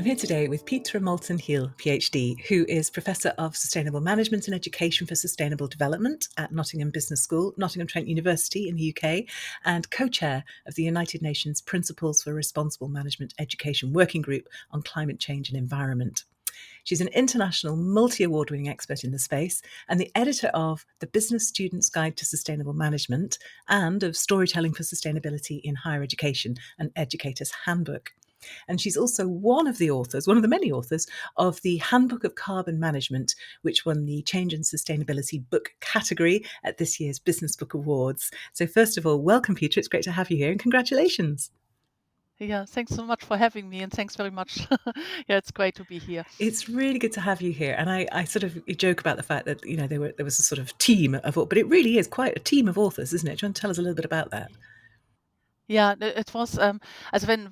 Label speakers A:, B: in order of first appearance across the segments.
A: I'm here today with Petra Molthan-Hill, PhD, who is Professor of Sustainable Management and Education for Sustainable Development at Nottingham Business School, Nottingham Trent University in the UK, and co-chair of the United Nations Principles for Responsible Management Education Working Group on Climate Change and Environment. She's an international multi-award winning expert in the space and the editor of The Business Student's Guide to Sustainable Management and of Storytelling for Sustainability in Higher Education, an Educator's Handbook. And she's also one of the many authors of the Handbook of Carbon Management, which won the Change and Sustainability Book category at this year's Business Book Awards. So first of all, welcome, Petra. It's great to have you here and congratulations.
B: Yeah, thanks so much for having me, and thanks very much. Yeah, it's great to be here.
A: It's really good to have you here. And I sort of joke about the fact that, there was a sort of team of, but it really is quite a team of authors, isn't it? Do you want to tell us a little bit about that?
B: Yeah, it was as when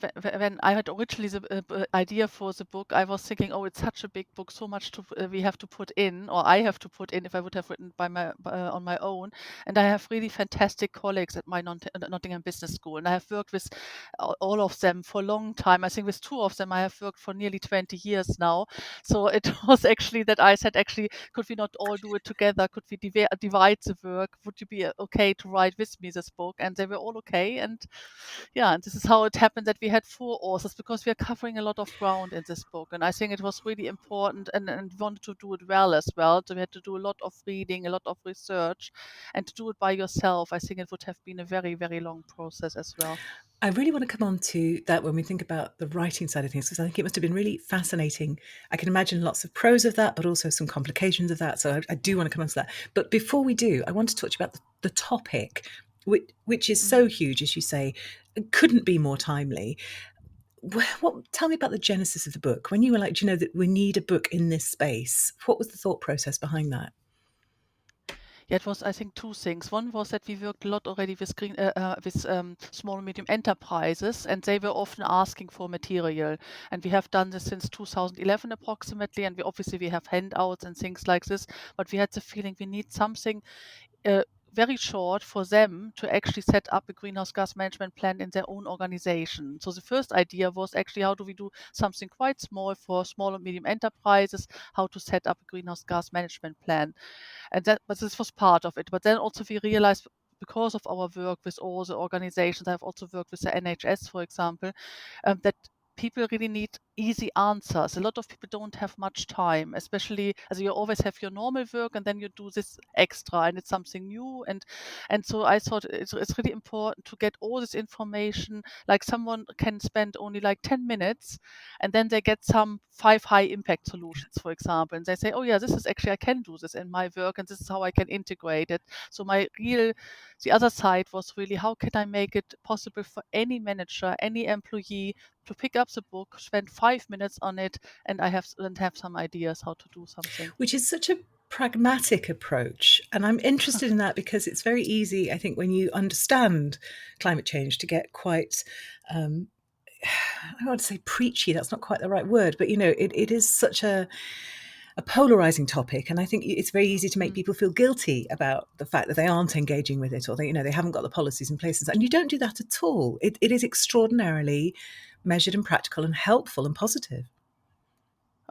B: I had originally the idea for the book, I was thinking, oh, it's such a big book, so much to we have to put in, or I have to put in if I would have written on my own. And I have really fantastic colleagues at my Nottingham Business School, and I have worked with all of them for a long time. I think with two of them, I have worked for nearly 20 years now. So it was actually that I said, actually, could we not all do it together? Could we divide the work? Would you be okay to write with me this book? And they were all okay. And yeah, and this is how it happened that we had four authors, because we are covering a lot of ground in this book. And I think it was really important, and wanted to do it well as well. So we had to do a lot of reading, a lot of research, and to do it by yourself, I think it would have been a very, very long process as well.
A: I really want to come on to that when we think about the writing side of things, because I think it must have been really fascinating. I can imagine lots of pros of that, but also some complications of that. So I do want to come on to that. But before we do, I want to talk to you about the topic, which is so huge, as you say, couldn't be more timely. Tell me about the genesis of the book. When you were like, do you know that we need a book in this space? What was the thought process behind that?
B: Yeah, it was, I think, two things. One was that we worked a lot already with small and medium enterprises, and they were often asking for material. And we have done this since 2011 approximately, and we have handouts and things like this. But we had the feeling we need something uh, very short for them to actually set up a greenhouse gas management plan in their own organization. So the first idea was actually, how do we do something quite small for small and medium enterprises, how to set up a greenhouse gas management plan. But this was part of it. But then also we realized, because of our work with all the organizations, I've also worked with the NHS, for example, that people really need easy answers. A lot of people don't have much time, especially as you always have your normal work and then you do this extra and it's something new. And so I thought it's really important to get all this information. Like, someone can spend only like 10 minutes and then they get some 5 high impact solutions, for example. And they say, oh yeah, this is actually, I can do this in my work and this is how I can integrate it. So the other side was really, how can I make it possible for any manager, any employee to pick up the book, spend 5 minutes on it, and have some ideas how to do something.
A: Which is such a pragmatic approach. And I'm interested in that because it's very easy, I think, when you understand climate change to get quite, I don't want to say preachy, that's not quite the right word, but it is such a polarizing topic, and I think it's very easy to make people feel guilty about the fact that they aren't engaging with it, or they haven't got the policies in place. And you don't do that at all. It is extraordinarily measured and practical and helpful and positive.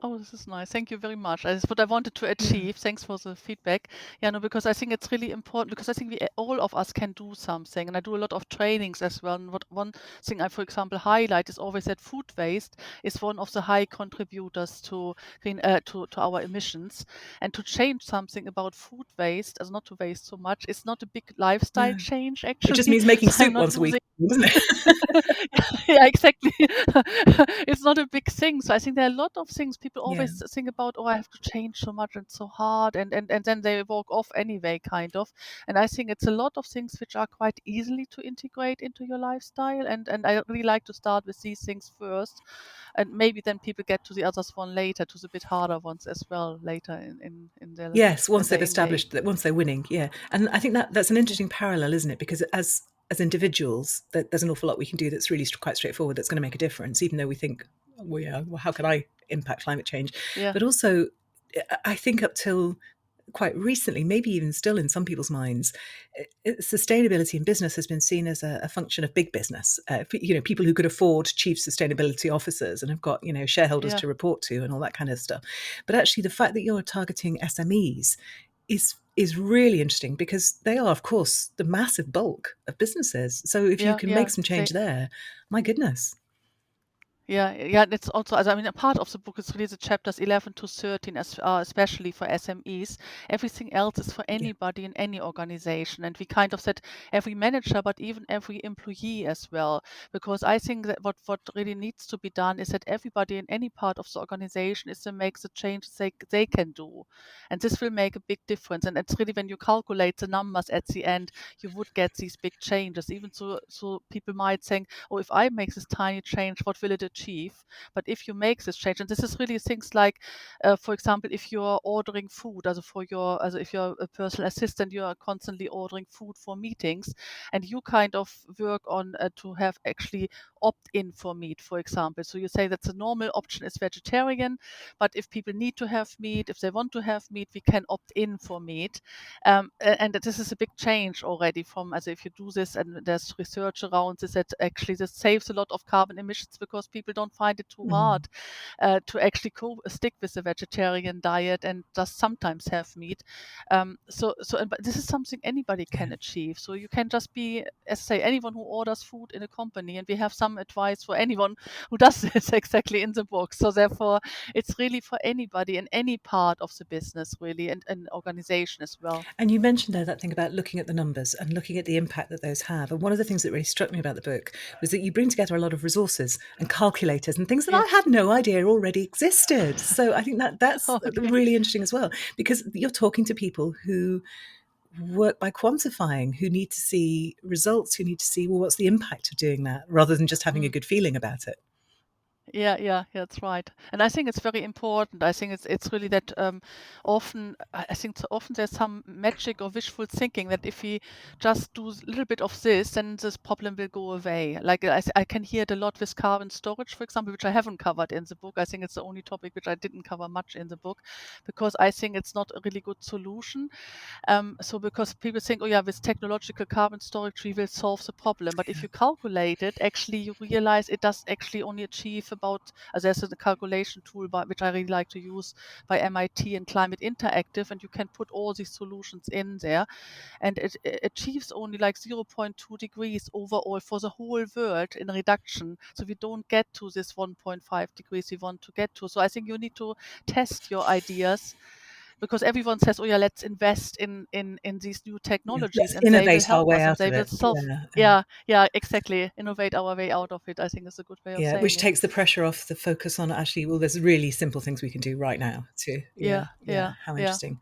B: Oh, this is nice. Thank you very much. That's what I wanted to
A: Yeah.
B: achieve. Thanks for the feedback. Yeah, no, because I think it's really important, because I think all of us can do something. And I do a lot of trainings as well. And one thing I, for example, highlight is always that food waste is one of the high contributors to to our emissions. And to change something about food waste, as not to waste so much, is not a big lifestyle
A: No,
B: change,
A: it just
B: actually.
A: means making
B: So I'm
A: soup
B: not
A: once a week,
B: losing.
A: doesn't it?
B: Yeah, exactly. It's not a big thing. So I think there are a lot of things people
A: Yeah.
B: always think about, oh, I have to change so much and so hard, and then they walk off anyway, kind of. And I think it's a lot of things which are quite easily to integrate into your lifestyle. And I really like to start with these things first, and maybe then people get to the others one later, to the bit harder ones as well later in their,
A: Yes,
B: when
A: once they've
B: they
A: established
B: engage.
A: that, once they're winning, yeah. And I think that's an interesting parallel, isn't it? Because as individuals, there's an awful lot we can do that's really quite straightforward, that's going to make a difference, even though we think, well, yeah, well, how can I impact climate change?
B: Yeah.
A: But also, I think up till quite recently, maybe even still in some people's minds, sustainability in business has been seen as a function of big business. People who could afford chief sustainability officers and have got, shareholders
B: Yeah.
A: to report to and all that kind of stuff. But actually, the fact that you're targeting SMEs is really interesting, because they are, of course, the massive bulk of businesses. So if you
B: Yeah,
A: can make
B: yeah.
A: some change there, my goodness.
B: Yeah, yeah, that's also, I mean, a part of the book is really the chapters 11 to 13, especially for SMEs. Everything else is for
A: Yeah.
B: anybody in any organization. And we kind of said every manager, but even every employee as well. Because I think that what really needs to be done is that everybody in any part of the organization is to make the changes they can do. And this will make a big difference. And it's really, when you calculate the numbers at the end, you would get these big changes. Even so people might think, oh, if I make this tiny change, what will it achieve? But if you make this change, and this is really things like, for example, if you're ordering food, if you're a personal assistant, you are constantly ordering food for meetings, and you kind of work on to have actually opt-in for meat, for example. So you say that the normal option is vegetarian, but if people need to have meat, if they want to have meat, we can opt in for meat. And this is a big change already from, as if you do this, and there's research around this, that actually this saves a lot of carbon emissions, because people don't find it too
A: Mm.
B: hard to actually stick with the vegetarian diet and just sometimes have meat. But this is something anybody
A: Yeah.
B: can achieve. So you can just be, as I say, anyone who orders food in a company, and we have some advice for anyone who does this exactly in the book. So therefore, it's really for anybody in any part of the business, really, and organization as well.
A: And you mentioned there that thing about looking at the numbers and looking at the impact that those have. And one of the things that really struck me about the book was that you bring together a lot of resources and calculators and things that
B: Yeah.
A: I had no idea already existed. So I think that that's
B: Okay.
A: really interesting as well, because you're talking to people who work by quantifying, who need to see results, who need to see, well, what's the impact of doing that, rather than just having a
B: Mm.
A: good feeling about it.
B: Yeah, that's right. And I think it's very important. I think it's really that often, I think so often there's some magic or wishful thinking that if we just do a little bit of this, then this problem will go away. Like I can hear it a lot with carbon storage, for example, which I haven't covered in the book. I think it's the only topic which I didn't cover much in the book, because I think it's not a really good solution. So because people think, oh yeah, with technological carbon storage, we will solve the problem. But if you calculate it, actually you realize it does actually only achieve about, there's a calculation tool which I really like to use by MIT and Climate Interactive, and you can put all these solutions in there, and it achieves only like 0.2 degrees overall for the whole world in reduction. So we don't get to this 1.5 degrees we want to get to. So I think you need to test your ideas, because everyone says, "Oh yeah, let's invest in these new
A: Yeah.
B: technologies,
A: Let's
B: and they will
A: innovate our
B: help
A: way
B: us, and
A: out
B: they
A: of
B: will
A: it.
B: solve."
A: Yeah.
B: Yeah, exactly. Innovate our way out of it, I think, is a good way of
A: Yeah,
B: saying
A: which
B: it.
A: takes the pressure off the focus on, actually, well, there's really simple things we can do right now too. Yeah,
B: Yeah,
A: yeah,
B: yeah,
A: how
B: yeah.
A: interesting.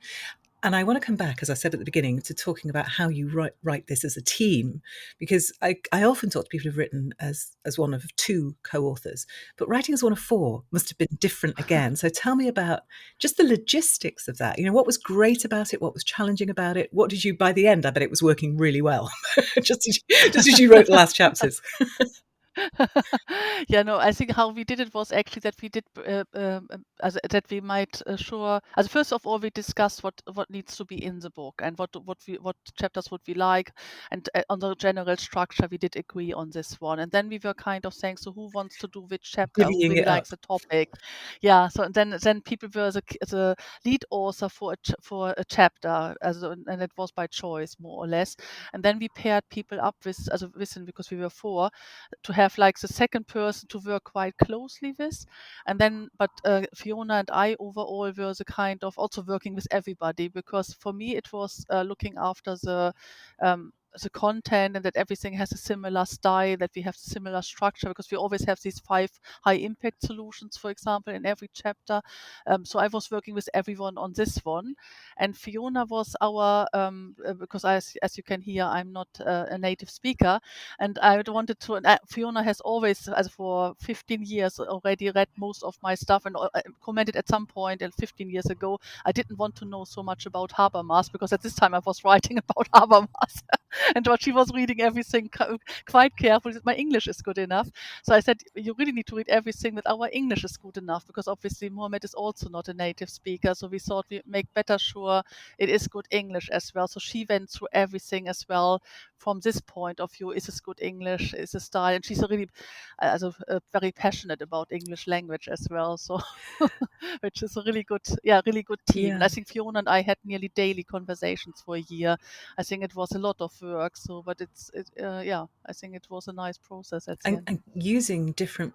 A: And I want to come back, as I said at the beginning, to talking about how you write this as a team, because I often talk to people who've written as one of two co-authors, but writing as one of four must have been different again. So tell me about just the logistics of that. What was great about it? What was challenging about it? What did you, by the end, I bet it was working really well, just as you wrote the last chapters.
B: Yeah, no, I think how we did it was actually that we did that we might sure, as first of all we discussed what needs to be in the book, and what chapters would we like, and on the general structure we did agree on this one, and then we were kind of saying, so who wants to do which chapter, who
A: Divvying
B: really
A: it up.
B: likes the topic. Yeah, so then people were the lead author for for a chapter, and it was by choice more or less, and then we paired people up because we were four, to have like the second person to work quite closely with. And then, but Fiona and I overall were the kind of also working with everybody, because for me it was looking after the content, and that everything has a similar style, that we have similar structure, because we always have these 5 high impact solutions, for example, in every chapter. So I was working with everyone on this one, and Fiona was our because as you can hear, I'm not a native speaker, and I wanted to. And Fiona has always, as for 15 years, already read most of my stuff, and commented at some point, and 15 years ago, I didn't want to know so much about Habermas, because at this time I was writing about Habermas. And what she was reading everything quite carefully. My English is good enough. So I said, you really need to read everything that our English is good enough, because obviously Mohammed is also not a native speaker. So we thought we make better sure it is good English as well. So she went through everything as well from this point of view. Is this good English? Is the style? And she's a really, very passionate about English language as well. So, which is a really good, really good team. And
A: Yeah.
B: I think Fiona and I had nearly daily conversations for a year. I think it was a lot of work. So, but I think it was a nice process at the end.
A: And using different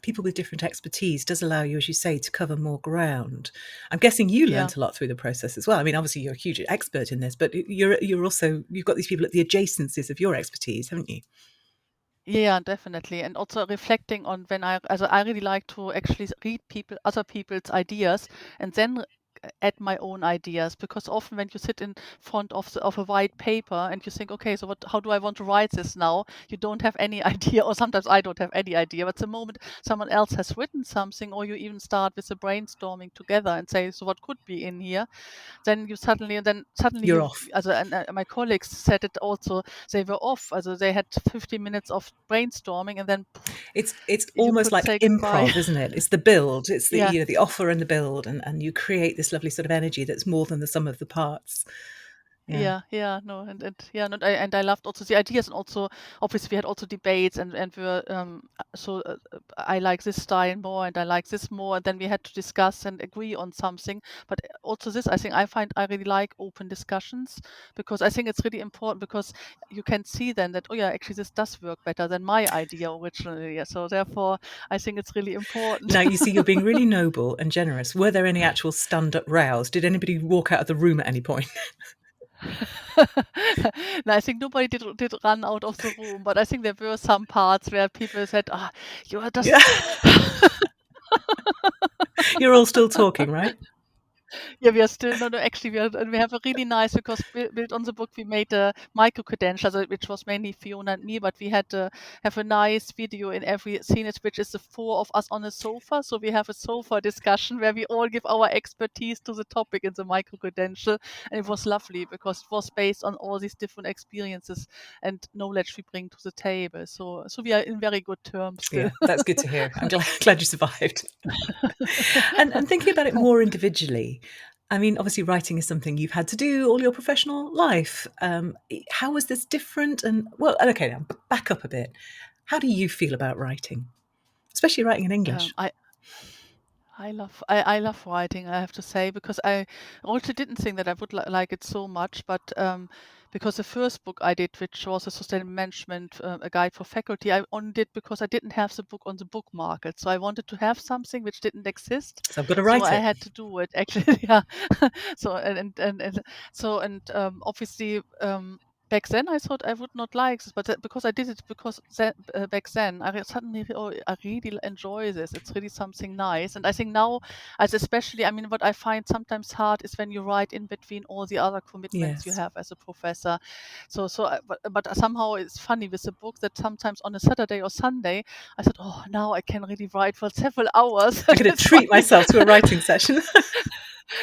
A: people with different expertise does allow you, as you say, to cover more ground. I'm guessing you
B: Yeah.
A: learnt a lot through the process as well. I mean, obviously you're a huge expert in this, but you're also, you've got these people at the adjacencies of your expertise, haven't you?
B: Yeah, definitely. And also reflecting on when I really like to actually read other people's ideas, and then add my own ideas, because often when you sit in front of a white paper and you think, okay, so how do I want to write this now? You don't have any idea, or sometimes I don't have any idea. But the moment someone else has written something, or you even start with a brainstorming together and say, so what could be in here? Then suddenly
A: You're
B: you,
A: off.
B: and my colleagues said it also, they were off. They had 15 minutes of brainstorming, and then
A: It's
B: you
A: almost
B: could
A: like
B: say goodbye.
A: improv, isn't it? It's the build, it's the,
B: Yeah.
A: the offer and the build, and you create this lovely sort of energy that's more than the sum of the parts. Yeah.
B: Yeah, no, and I loved also the ideas, and also obviously we had also debates, and we were I like this style more, and I like this more, and then we had to discuss and agree on something. But also this, I think I really like open discussions, because I think it's really important, because you can see then that, oh yeah, actually this does work better than my idea originally. Yeah, so therefore I think it's really important.
A: Now, you see, you're being really noble and generous. Were there any actual stand-up rows? Did anybody walk out of the room at any point?
B: No, I think nobody did run out of the room, but I think there were some parts where people said, "Ah, you are just."
A: Yeah. You're all still talking, right?
B: Yeah, we are still no, actually, we have a really nice, because built on the book, we made a micro credential, which was mainly Fiona and me, but we had to have a nice video in every scene, which is the four of us on a sofa. So we have a sofa discussion where we all give our expertise to the topic in the micro credential, and it was lovely because it was based on all these different experiences and knowledge we bring to the table. So we are in very good terms still.
A: Yeah, that's good to hear. I'm glad you survived. And thinking about it more individually, I mean, obviously, writing is something you've had to do all your professional life. How was this different? And well, okay, now back up a bit. How do you feel about writing, especially writing in
B: Um,
A: English?
B: I I love writing, I have to say, because I also didn't think that I would like it so much, but because the first book I did, which was a sustainable management, a guide for faculty, I only did because I didn't have the book on the book market. So I wanted to have something which didn't exist.
A: So I've got to
B: So
A: write
B: I
A: it.
B: had to do it actually. Yeah. So obviously, back then I thought I would not like this, but because I did it, because back then suddenly, oh, I really enjoy this. It's really something nice. And I think now, as especially, I mean, what I find sometimes hard is when you write in between all the other commitments you
A: Yes.
B: have as a professor. But somehow it's funny with the book that sometimes on a Saturday or Sunday, I thought, oh, now I can really write for several hours.
A: I'm going to
B: It's
A: treat
B: funny.
A: myself to a writing session.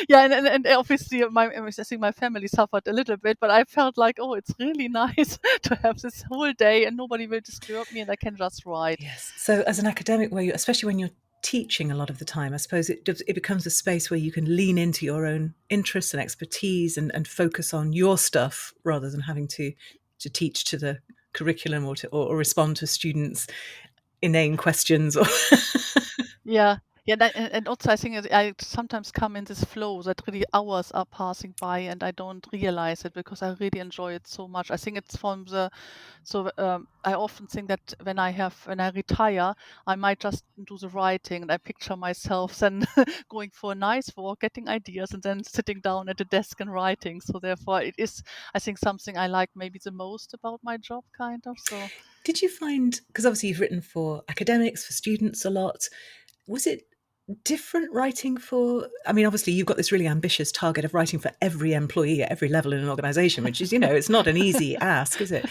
B: Yeah, and obviously I think my family suffered a little bit, but I felt like, oh, it's really nice to have this whole day and nobody will disturb me and I can just write.
A: Yes. So as an academic, especially when you're teaching a lot of the time, I suppose it becomes a space where you can lean into your own interests and expertise and focus on your stuff rather than having to teach to the curriculum or respond to students' inane questions. Or
B: Yeah. Yeah, and also I think I sometimes come in this flow that really hours are passing by and I don't realize it because I really enjoy it so much. I think it's from the So I often think that when I retire, I might just do the writing, and I picture myself then going for a nice walk, getting ideas, and then sitting down at a desk and writing. So therefore, it is, I think, something I like maybe the most about my job, kind of. So
A: did you find, because obviously you've written for academics, for students a lot, was it different writing for, I mean, obviously you've got this really ambitious target of writing for every employee at every level in an organization, which is, it's not an easy ask, is it?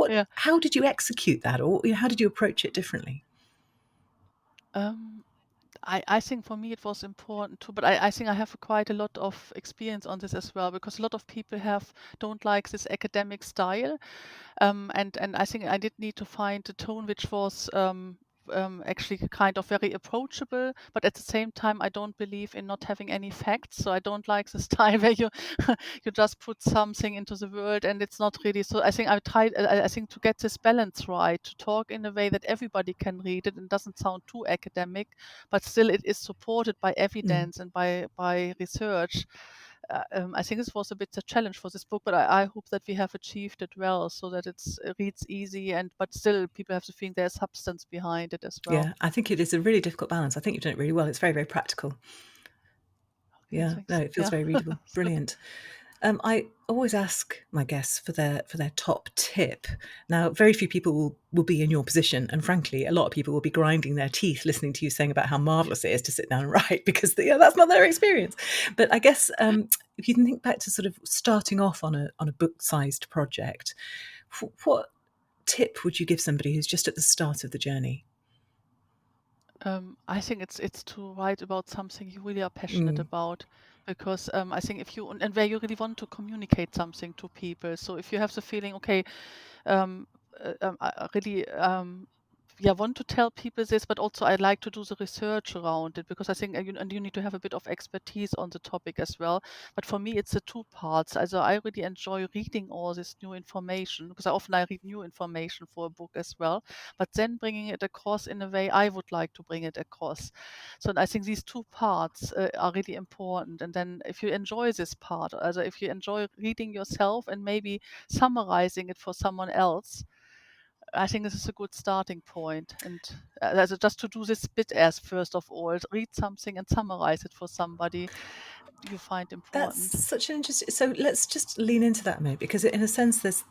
B: yeah.
A: How did you execute that, or how did you approach it differently?
B: Um, I think for me it was important too, but I think I have quite a lot of experience on this as well, because a lot of people don't like this academic style, and I think I did need to find a tone which was actually kind of very approachable, but at the same time I don't believe in not having any facts. So I don't like the style where you you just put something into the world and it's not really. So I think I think to get this balance right, to talk in a way that everybody can read it and doesn't sound too academic, but still it is supported by
A: Mm.
B: evidence and by research. I think this was a bit the challenge for this book, but I hope that we have achieved it well, so that it reads easy, and but still people have to think there's substance behind it as well.
A: Yeah, I think it is a really difficult balance. I think you've done it really well. It's very, very practical.
B: Okay,
A: Yeah, no,
B: thanks.
A: it feels
B: Yeah.
A: very readable. Brilliant. I always ask my guests for their top tip. Now, very few people will be in your position, and frankly, a lot of people will be grinding their teeth listening to you saying about how marvelous it is to sit down and write, because that's not their experience. But I guess if you can think back to sort of starting off on a book-sized project, what tip would you give somebody who's just at the start of the journey?
B: I think it's to write about something you really are passionate
A: Mm,
B: about, because I think if you and where you really want to communicate something to people. So if you have the feeling, okay, um, I really yeah, want to tell people this, but also I like to do the research around it, because I think and you need to have a bit of expertise on the topic as well. But for me, it's the two parts. Also, I really enjoy reading all this new information, because I read new information for a book as well, but then bringing it across in a way I would like to bring it across. So I think these two parts are really important. And then if you enjoy this part, also if you enjoy reading yourself and maybe summarizing it for someone else, I think this is a good starting point. And also just to do this bit as first of all, read something and summarize it for somebody you find
A: that's
B: important.
A: such an interesting. So let's just lean into that a minute, because in a sense, there's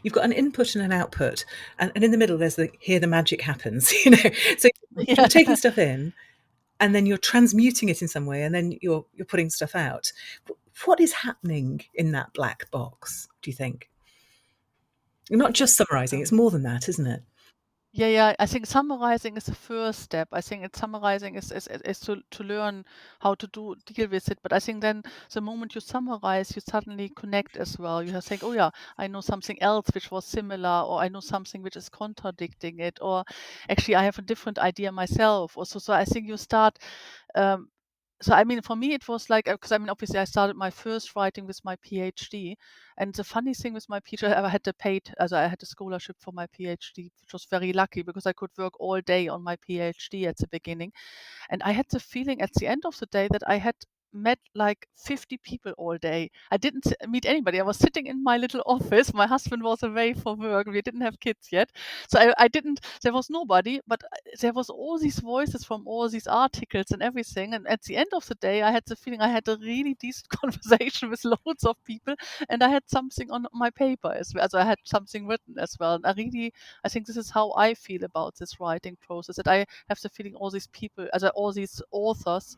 A: you've got an input and an output, and in the middle there's here the magic happens. So
B: Yeah.
A: you're taking stuff in, and then you're transmuting it in some way, and then you're putting stuff out. What is happening in that black box, do you think? You're not just summarizing, it's
B: Um,
A: more than that, isn't it?
B: yeah. I think summarizing is the first step. I think it's summarizing is to learn how to deal with it. But I think then the moment you summarize, you suddenly connect as well. You have think, oh yeah, I know something else which was similar, or I know something which is contradicting it, or actually I have a different idea myself. Or so I think you start. Um, so I mean, for me, it was like, because I mean, obviously, I started my first writing with my PhD, and the funny thing with my PhD, I had a I had a scholarship for my PhD, which was very lucky, because I could work all day on my PhD at the beginning. And I had the feeling at the end of the day that I had met like 50 people all day. I didn't meet anybody. I was sitting in my little office. My husband was away for work. We didn't have kids yet. So I didn't, there was nobody, but there was all these voices from all these articles and everything. And at the end of the day, I had the feeling I had a really decent conversation with loads of people, and I had something on my paper as well. So I had something written as well. And I think this is how I feel about this writing process, that I have the feeling all these people, all these authors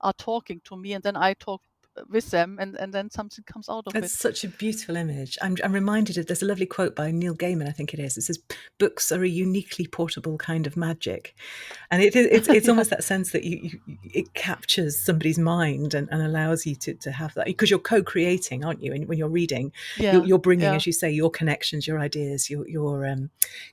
B: are talking to me, and then I talk with them, and then something comes out of
A: That's
B: it.
A: such a beautiful image. I'm reminded of, there's a lovely quote by Neil Gaiman, I think it is. It says, "Books are a uniquely portable kind of magic," and it's
B: Yeah.
A: almost that sense that it captures somebody's mind, and allows you to have that, because you're co-creating, aren't you? And when you're reading,
B: Yeah.
A: you're bringing,
B: Yeah.
A: as you say, your connections, your ideas, your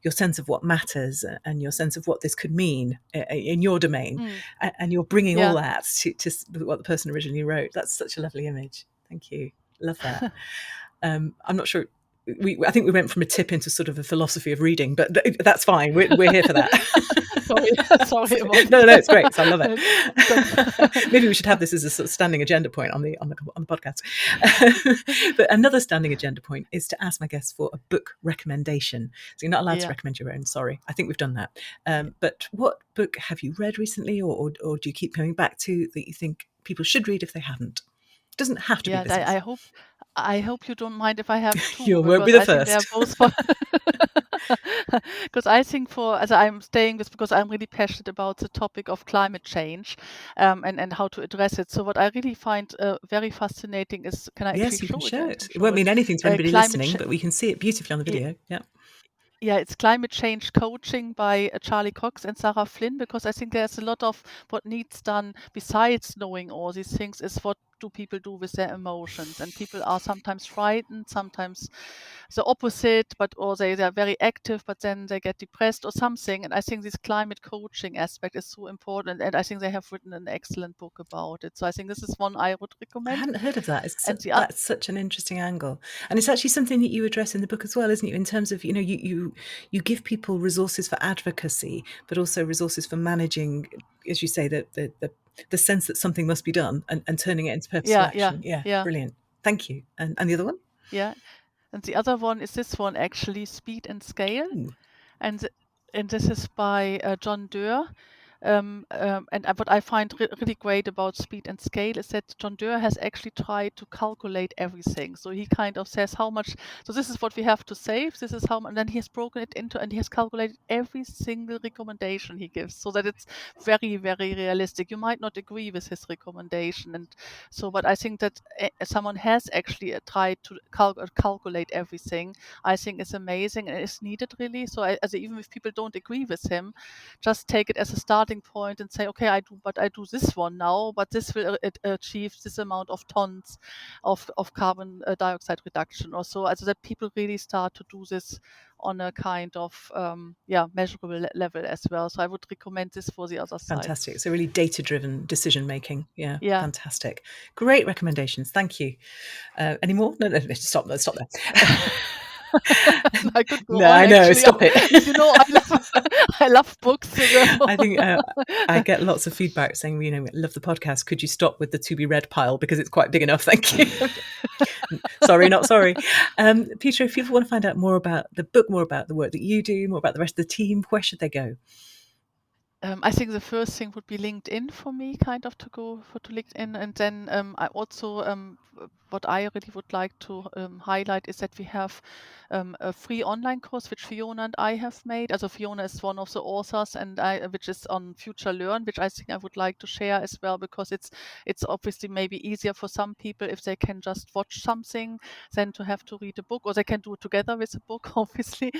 A: sense of what matters, and your sense of what this could mean in your domain,
B: Mm.
A: and you're bringing all
B: Yeah.
A: that to what the person originally wrote. That's such a lovely image. Thank you. Love that. I'm not sure. I think we went from a tip into sort of a philosophy of reading, but that's fine. We're here for that.
B: Sorry, sorry about
A: No, it's great. So I love it.
B: that.
A: Maybe we should have this as a sort of standing agenda point on the podcast. But another standing agenda point is to ask my guests for a book recommendation. So you're not allowed to
B: Yeah.
A: recommend your own. Sorry, I think we've done that. But what book have you read recently, or do you keep coming back to, that you think people should read if they haven't? It doesn't have to be
B: Yeah, and I
A: business.
B: hope you don't mind if I have two,
A: You won't be
B: because
A: the
B: I think they are
A: first.
B: both because I think as I'm staying with, because I'm really passionate about the topic of climate change, and how to address it. So what I really find very fascinating is, can I actually
A: Yes, you can
B: show it?
A: show
B: I
A: it.
B: can
A: It
B: show
A: won't
B: it.
A: mean anything to anybody
B: Climate
A: listening,
B: change.
A: but we can see it beautifully on the video. Yeah.
B: Yeah, it's Climate Change Coaching by Charlie Cox and Sarah Flynn, because I think there's a lot of what needs done besides knowing all these things is what do people do with their emotions. And people are sometimes frightened, sometimes the opposite, but or they're very active, but then they get depressed or something. And I think this climate coaching aspect is so important. And I think they have written an excellent book about it. So I think this is one I would
A: I
B: recommend.
A: hadn't heard of that.
B: And the
A: That's such an interesting angle, and it's actually something that you address in the book as well, isn't it? In terms of you give people resources for advocacy, but also resources for managing, as you say, the sense that something must be done and turning it into purposeful
B: yeah, yeah,
A: action. Yeah,
B: yeah,
A: brilliant. Thank you. And the other one?
B: yeah. And the other one is this one actually, Speed and Scale.
A: Ooh,
B: And and this is by John Doerr. What I find really great about Speed and Scale is that John Doerr has actually tried to calculate everything. So he kind of says how much. So this is what we have to save. This is how much. And then he has broken it into, and he has calculated every single recommendation he gives, so that it's very, very realistic. You might not agree with his recommendation, and so, but I think that someone has actually tried to calculate everything. I think is amazing and is needed really. So even if people don't agree with him, just take it as a starting point and say, okay, I do this one now, but this will achieve this amount of tons of carbon dioxide reduction or so. Also that people really start to do this on a kind of measurable level as well. So I would recommend this for the other side.
A: fantastic. So really data-driven decision making. Yeah,
B: Yeah.
A: fantastic. Great recommendations. Thank you. Any more? No, stop there. Stop there.
B: I could go
A: No,
B: on
A: I know.
B: actually.
A: Stop it.
B: You know, I love I love books.
A: I think I get lots of feedback saying, love the podcast. Could you stop with the to be read pile because it's quite big enough? Thank you. Sorry, not sorry. Petra, if people want to find out more about the book, more about the work that you do, more about the rest of the team, where should they go?
B: I think the first thing would be LinkedIn for me, kind of to go to LinkedIn, and then I also what I really would like to highlight is that we have a free online course which Fiona and I have made. Also Fiona is one of the authors, and which is on Future Learn, which I think I would like to share as well, because it's obviously maybe easier for some people if they can just watch something than to have to read a book, or they can do it together with a book, obviously.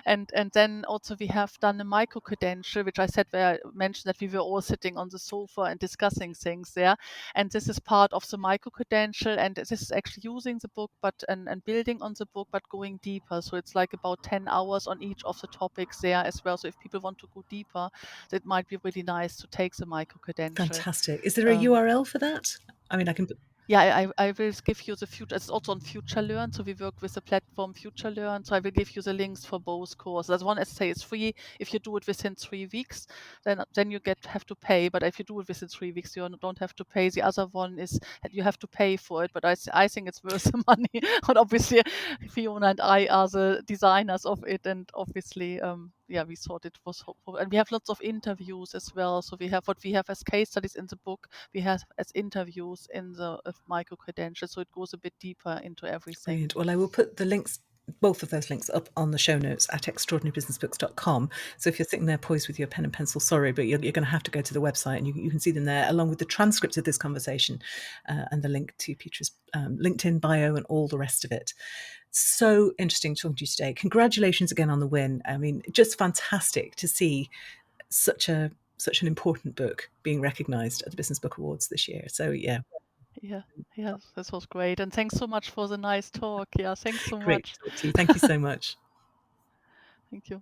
B: And then also we have done a micro credential, which I said where I mentioned that we were all sitting on the sofa and discussing things there. And this is part of the micro credential, and this is actually using the book and building on the book, but going deeper. So it's like about 10 hours on each of the topics there as well. So if people want to go deeper, it might be really nice to take the micro credential.
A: Fantastic. Is there a URL for that? I mean, I can.
B: Yeah, I will give you the future. It's also on Future Learn, so we work with the platform Future Learn. So I will give you the links for both courses. As one, as I say, it's free. If you do it within 3 weeks, then you have to pay. But if you do it within 3 weeks, you don't have to pay. The other one is that you have to pay for it. But I think it's worth the money. And obviously, Fiona and I are the designers of it, and obviously, we thought it was hopeful. And we have lots of interviews as well. So we have what we have as case studies in the book, we have as interviews in the micro credentials. So it goes a bit deeper into everything.
A: Brilliant. Well, I will put the links, both of those links, up on the show notes at extraordinarybusinessbooks.com. So if you're sitting there poised with your pen and pencil, sorry, but you're going to have to go to the website, and you can see them there, along with the transcript of this conversation and the link to Petra's LinkedIn bio and all the rest of it. So interesting talking to you today. Congratulations again on the win. I mean, just fantastic to see such an important book being recognised at the Business Book Awards this year. So yeah,
B: Yeah, this was great. And thanks so much for the nice talk. Yeah, thanks so
A: great
B: much.
A: to talk to you. Thank you so much.
B: Thank you.